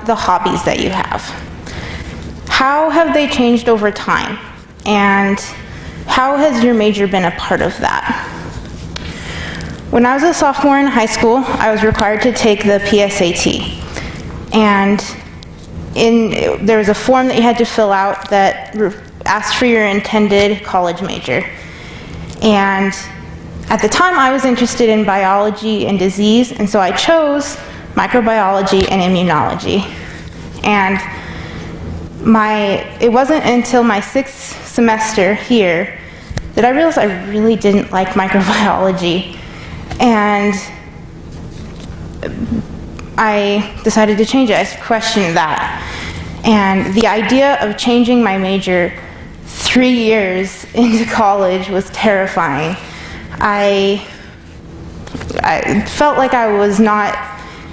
the hobbies that you have. How have they changed over time? And how has your major been a part of that? When I was a sophomore in high school, I was required to take the PSAT. And there was a form that you had to fill out that asked for your intended college major. And at the time, I was interested in biology and disease, and so I chose microbiology and immunology. And it wasn't until my 6th semester here that I realized I really didn't like microbiology. And I decided to change it. I questioned that. And the idea of changing my major 3 years into college was terrifying. I felt like I was not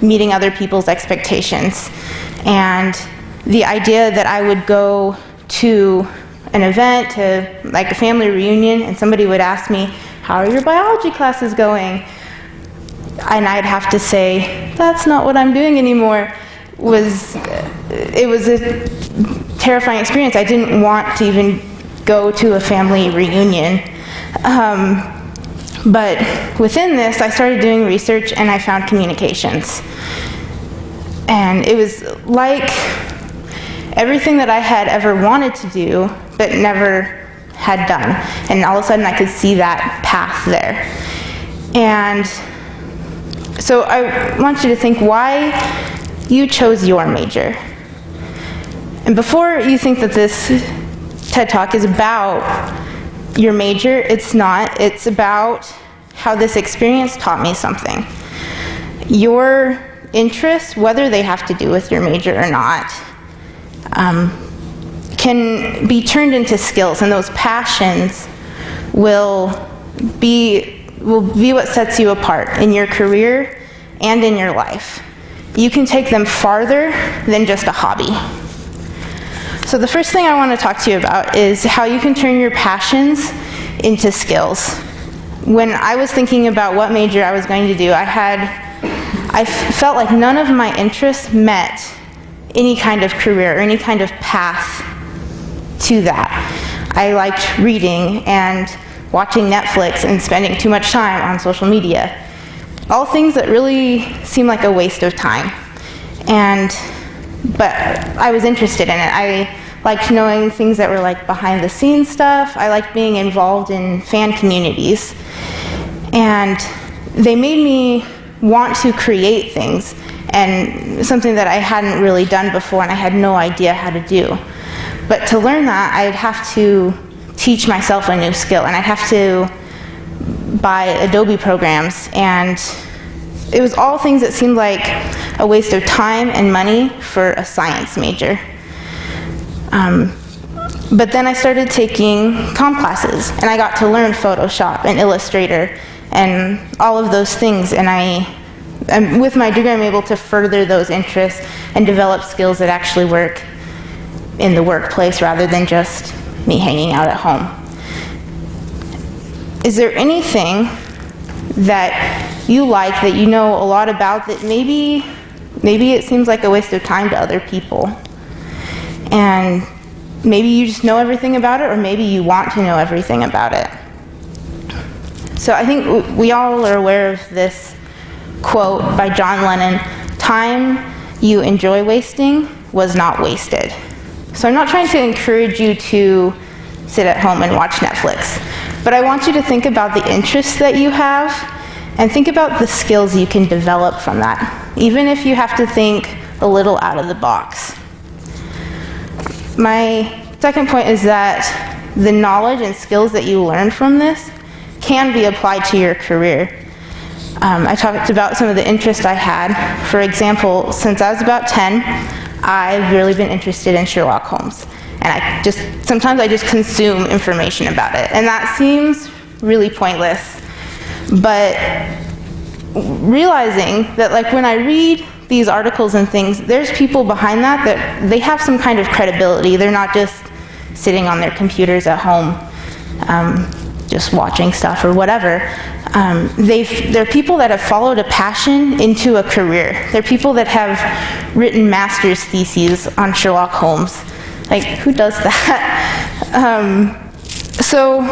meeting other people's expectations. And the idea that I would go to an event, to like a family reunion, and somebody would ask me, "How are your biology classes going?" And I'd have to say, "That's not what I'm doing anymore." It was a terrifying experience. I didn't want to even go to a family reunion. But within this, I started doing research and I found communications. And it was like everything that I had ever wanted to do, but never had done. And all of a sudden, I could see that path there. And so I want you to think why you chose your major. And before you think that this TED Talk is about your major, it's not. It's about how this experience taught me something. Your interests, whether they have to do with your major or not, can be turned into skills, and those passions will be what sets you apart in your career and in your life. You can take them farther than just a hobby. So the first thing I want to talk to you about is how you can turn your passions into skills. When I was thinking about what major I was going to do, I felt like none of my interests met any kind of career or any kind of path to that. I liked reading and watching Netflix and spending too much time on social media. All things that really seemed like a waste of time. But I was interested in it. I liked knowing things that were like behind the scenes stuff. I liked being involved in fan communities. And they made me want to create things, and something that I hadn't really done before and I had no idea how to do. But to learn that, I'd have to teach myself a new skill, and I'd have to buy Adobe programs, and it was all things that seemed like a waste of time and money for a science major. But then I started taking comp classes, and I got to learn Photoshop and Illustrator and all of those things, and with my degree I'm able to further those interests and develop skills that actually work in the workplace rather than just me hanging out at home. Is there anything that you like, that you know a lot about, that maybe it seems like a waste of time to other people? And maybe you just know everything about it, or maybe you want to know everything about it. So I think we all are aware of this quote by John Lennon: "Time you enjoy wasting was not wasted." So I'm not trying to encourage you to sit at home and watch Netflix, but I want you to think about the interests that you have and think about the skills you can develop from that, even if you have to think a little out of the box. My second point is that the knowledge and skills that you learn from this can be applied to your career. I talked about some of the interests I had. For example, since I was about 10, I've really been interested in Sherlock Holmes. And sometimes I just consume information about it. And that seems really pointless. But realizing that, like, when I read these articles and things, there's people behind that they have some kind of credibility. They're not just sitting on their computers at home. just watching stuff or whatever. They're people that have followed a passion into a career. They're people that have written master's theses on Sherlock Holmes. Like, who does that? So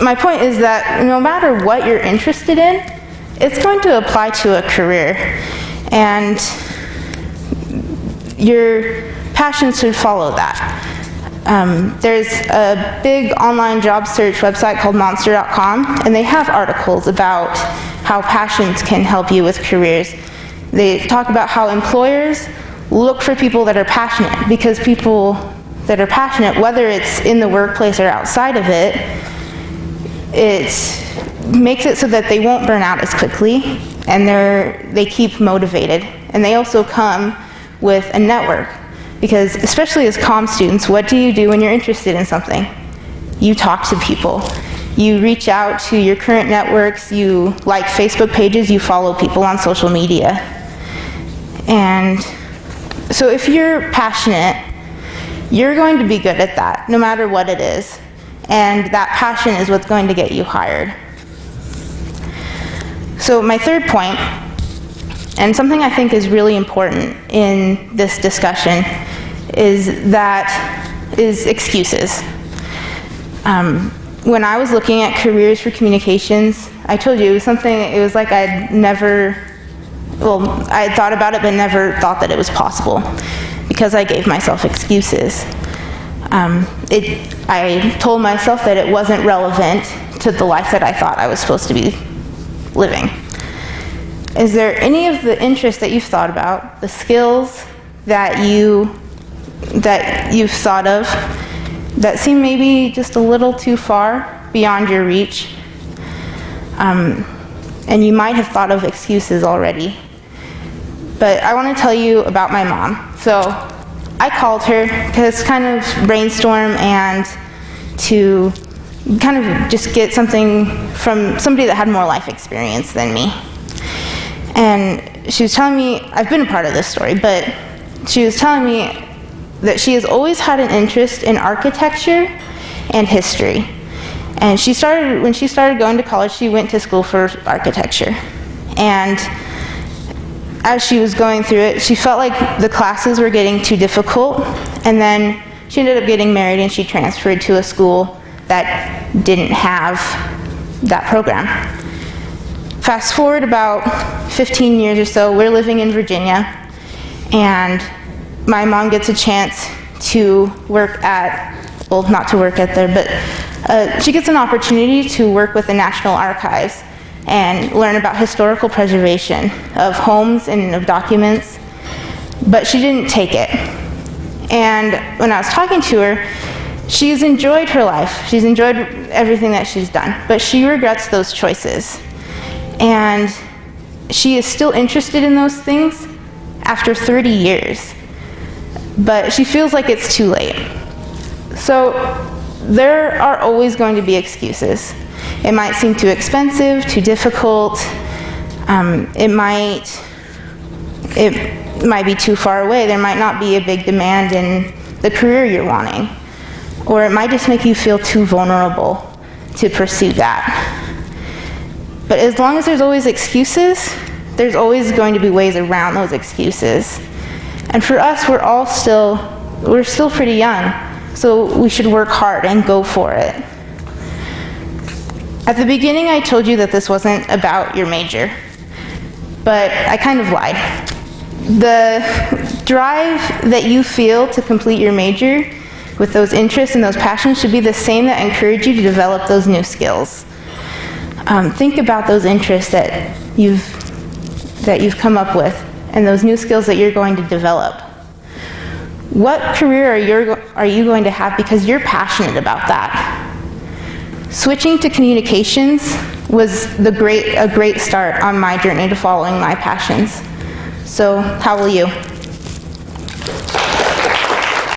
my point is that no matter what you're interested in, it's going to apply to a career. And your passion should follow that. There's a big online job search website called monster.com, and they have articles about how passions can help you with careers. They talk about how employers look for people that are passionate, because people that are passionate, whether it's in the workplace or outside of it, it makes it so that they won't burn out as quickly, and they keep motivated. And they also come with a network. Because especially as comm students, what do you do when you're interested in something? You talk to people. You reach out to your current networks, you like Facebook pages, you follow people on social media. And so if you're passionate, you're going to be good at that, no matter what it is. And that passion is what's going to get you hired. So my third point, and something I think is really important in this discussion, is excuses. When I was looking at careers for communications, I told you it was like I had thought about it but never thought that it was possible, because I gave myself excuses. I told myself that it wasn't relevant to the life that I thought I was supposed to be living. Is there any of the interests that you've thought about, the skills that you've thought of, that seem maybe just a little too far beyond your reach? And you might have thought of excuses already. But I want to tell you about my mom. So I called her to kind of brainstorm and to kind of just get something from somebody that had more life experience than me. And she was telling me, I've been a part of this story, but she was telling me that she has always had an interest in architecture and history. And when she started going to college, she went to school for architecture. And as she was going through it, she felt like the classes were getting too difficult. And then she ended up getting married, and she transferred to a school that didn't have that program. Fast forward about 15 years or so, we're living in Virginia, and my mom gets a chance to work not to work at there, but she gets an opportunity to work with the National Archives and learn about historical preservation of homes and of documents, but she didn't take it. And when I was talking to her, she's enjoyed her life. She's enjoyed everything that she's done, but she regrets those choices. And she is still interested in those things after 30 years, but she feels like it's too late. So there are always going to be excuses. It might seem too expensive, too difficult. It might be too far away. There might not be a big demand in the career you're wanting. Or it might just make you feel too vulnerable to pursue that. But as long as there's always excuses, there's always going to be ways around those excuses. And for us, we're still pretty young, so we should work hard and go for it. At the beginning, I told you that this wasn't about your major, but I kind of lied. The drive that you feel to complete your major with those interests and those passions should be the same that encourage you to develop those new skills. Think about those interests that you've come up with and those new skills that you're going to develop. What career are you going to have because you're passionate about that? Switching to communications was a great start on my journey to following my passions. So how will you?